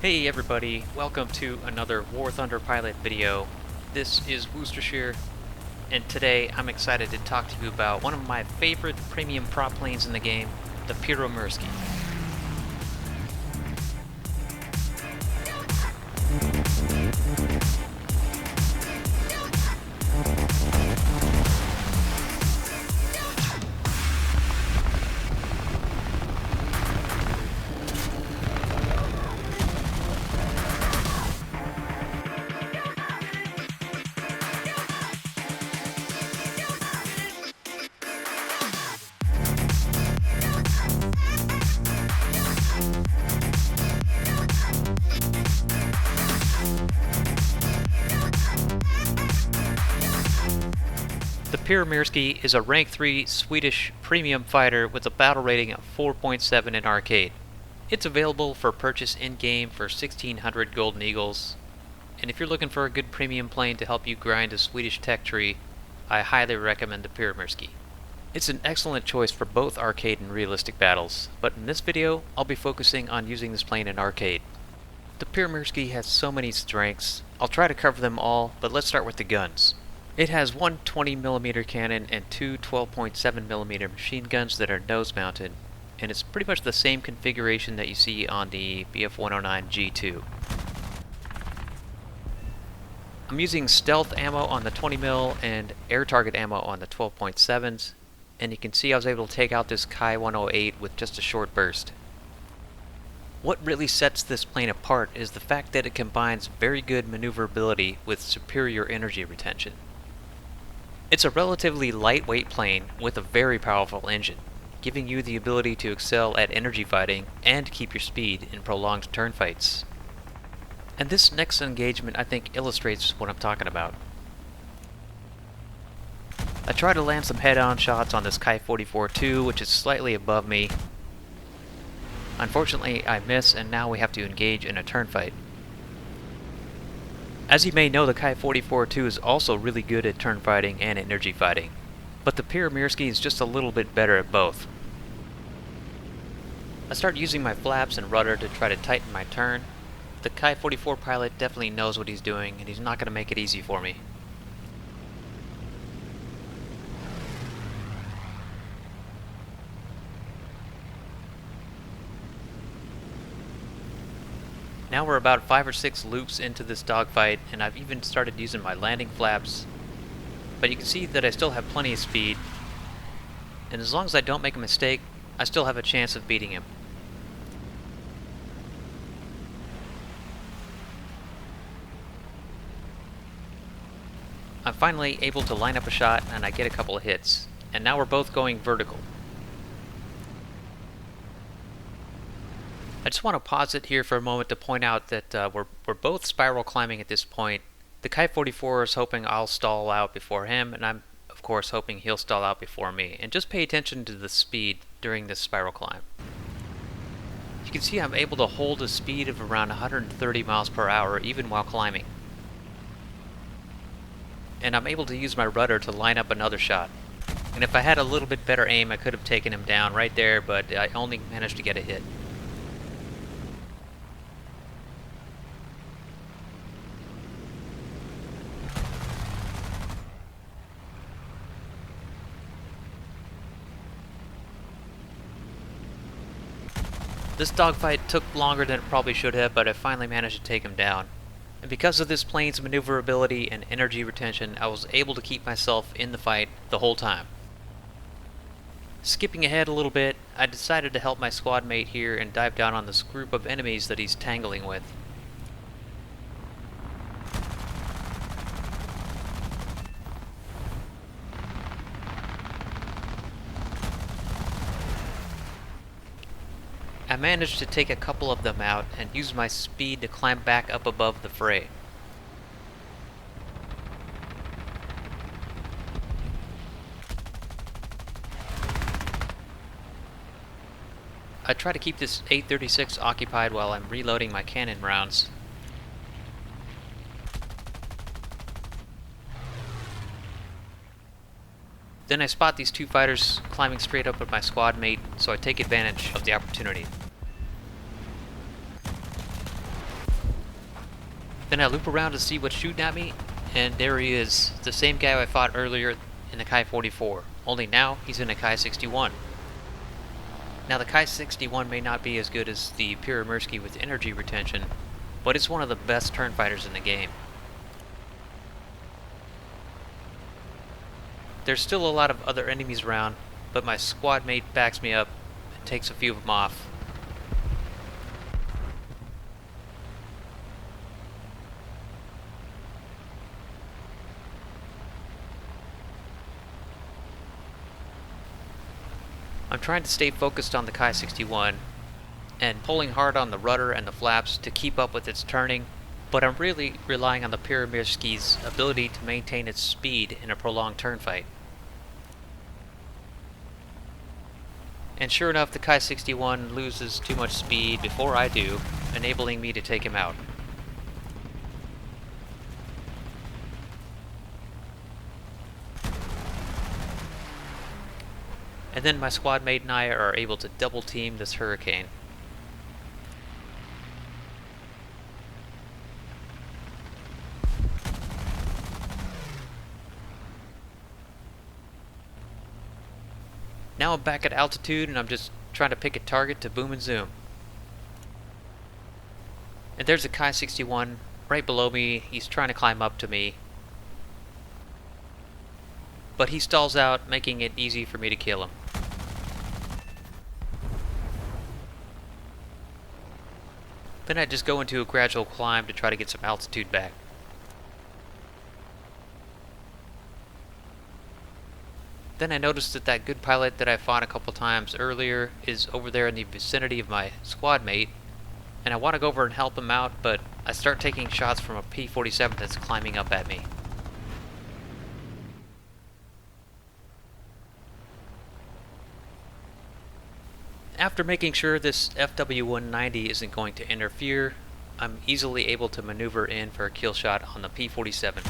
Hey everybody, welcome to another War Thunder Pilot video. This is Worcestershire, and today I'm excited to talk to you about one of my favorite premium prop planes in the game, the Pyörremyrsky. The Pyörremyrsky is a rank 3 Swedish premium fighter with a battle rating of 4.7 in arcade. It's available for purchase in-game for 1600 golden eagles, and if you're looking for a good premium plane to help you grind a Swedish tech tree, I highly recommend the Pyörremyrsky. It's an excellent choice for both arcade and realistic battles, but in this video I'll be focusing on using this plane in arcade. The Pyörremyrsky has so many strengths. I'll try to cover them all, but let's start with the guns. It has one 20mm cannon and two 12.7mm machine guns that are nose-mounted, and it's pretty much the same configuration that you see on the Bf-109 G2. I'm using stealth ammo on the 20mm and air target ammo on the 12.7s, and you can see I was able to take out this Kai 108 with just a short burst. What really sets this plane apart is the fact that it combines very good maneuverability with superior energy retention. It's a relatively lightweight plane with a very powerful engine, giving you the ability to excel at energy fighting and keep your speed in prolonged turn fights. And this next engagement I think illustrates what I'm talking about. I try to land some head-on shots on this Kai 44-2, which is slightly above me. Unfortunately, I miss, and now we have to engage in a turn fight. As you may know, the Kai 44-2 is also really good at turn fighting and energy fighting, but the Pyörremyrsky is just a little bit better at both. I start using my flaps and rudder to try to tighten my turn. The Kai 44 pilot definitely knows what he's doing, and he's not going to make it easy for me. Now we're about 5 or 6 loops into this dogfight, and I've even started using my landing flaps. But you can see that I still have plenty of speed, and as long as I don't make a mistake, I still have a chance of beating him. I'm finally able to line up a shot, and I get a couple of hits, and now we're both going vertical. I just want to pause it here for a moment to point out that we're both spiral climbing at this point. The Kai 44 is hoping I'll stall out before him, and I'm of course hoping he'll stall out before me. And just pay attention to the speed during this spiral climb. You can see I'm able to hold a speed of around 130 miles per hour even while climbing. And I'm able to use my rudder to line up another shot. And if I had a little bit better aim, I could have taken him down right there, but I only managed to get a hit. This dogfight took longer than it probably should have, but I finally managed to take him down. And because of this plane's maneuverability and energy retention, I was able to keep myself in the fight the whole time. Skipping ahead a little bit, I decided to help my squad mate here and dive down on this group of enemies that he's tangling with. I managed to take a couple of them out and use my speed to climb back up above the fray. I try to keep this 836 occupied while I'm reloading my cannon rounds. Then I spot these two fighters climbing straight up at my squad mate, so I take advantage of the opportunity. Then I loop around to see what's shooting at me, and there he is, the same guy I fought earlier in the Kai-44, only now he's in a Kai-61. Now the Kai-61 may not be as good as the Pyörremyrsky with energy retention, but it's one of the best turn fighters in the game. There's still a lot of other enemies around, but my squad mate backs me up and takes a few of them off. I'm trying to stay focused on the Kai-61 and pulling hard on the rudder and the flaps to keep up with its turning, but I'm really relying on the Pyörremyrsky's ability to maintain its speed in a prolonged turn fight. And sure enough, the Kai-61 loses too much speed before I do, enabling me to take him out. And then my squad mate and I are able to double team this Hurricane. Now I'm back at altitude and I'm just trying to pick a target to boom and zoom. And there's a Kai-61 right below me. He's trying to climb up to me, but he stalls out, making it easy for me to kill him. Then I just go into a gradual climb to try to get some altitude back. Then I noticed that that good pilot that I fought a couple times earlier is over there in the vicinity of my squad mate, and I want to go over and help him out, but I start taking shots from a P-47 that's climbing up at me. After making sure this FW-190 isn't going to interfere, I'm easily able to maneuver in for a kill shot on the P-47.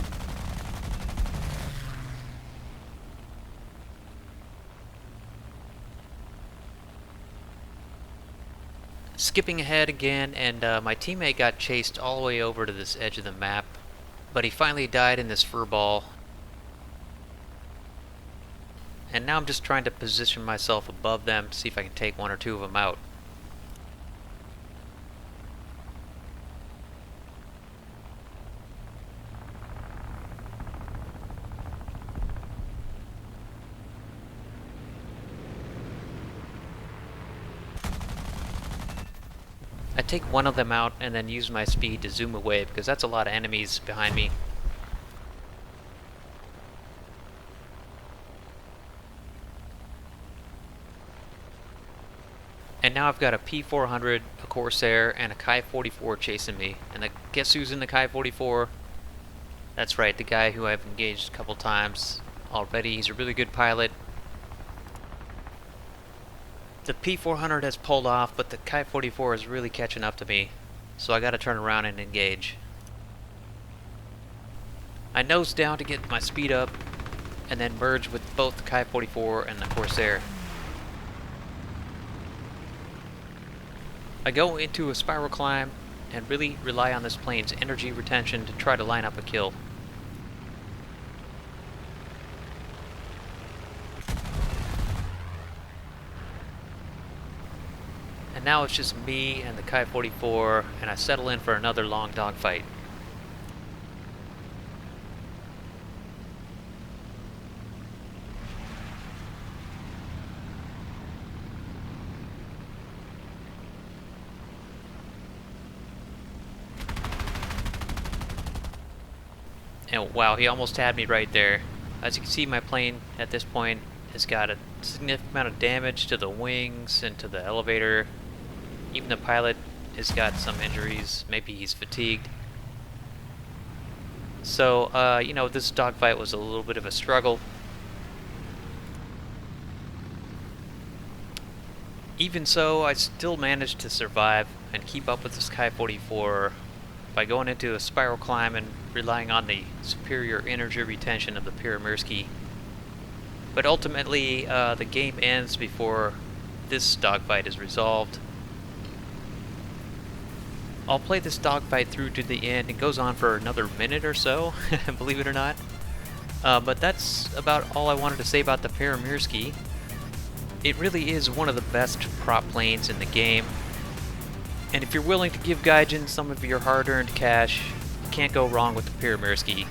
Skipping ahead again, and my teammate got chased all the way over to this edge of the map, but he finally died in this furball. And now I'm just trying to position myself above them to see if I can take one or two of them out. I take one of them out and then use my speed to zoom away because that's a lot of enemies behind me. And now I've got a P-400, a Corsair, and a Kai-44 chasing me. And guess who's in the Kai-44? That's right, the guy who I've engaged a couple times already. He's a really good pilot. The P-400 has pulled off, but the Kai-44 is really catching up to me. So I gotta turn around and engage. I nose down to get my speed up, and then merge with both the Kai-44 and the Corsair. I go into a spiral climb and really rely on this plane's energy retention to try to line up a kill. And now it's just me and the Kai-44, and I settle in for another long dogfight. And wow, he almost had me right there. As you can see, my plane at this point has got a significant amount of damage to the wings and to the elevator. Even the pilot has got some injuries. Maybe he's fatigued. So, you know, this dogfight was a little bit of a struggle. Even so, I still managed to survive and keep up with this Kai-44 by going into a spiral climb and relying on the superior energy retention of the Pyörremyrsky. But ultimately, the game ends before this dogfight is resolved. I'll play this dogfight through to the end. It goes on for another minute or so, believe it or not. But that's about all I wanted to say about the Pyörremyrsky. It really is one of the best prop planes in the game. And if you're willing to give Gaijin some of your hard-earned cash, you can't go wrong with the Pyörremyrsky.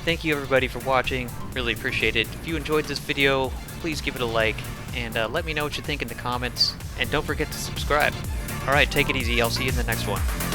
Thank you everybody for watching, really appreciate it. If you enjoyed this video, please give it a like, and let me know what you think in the comments, and don't forget to subscribe. Alright, take it easy, I'll see you in the next one.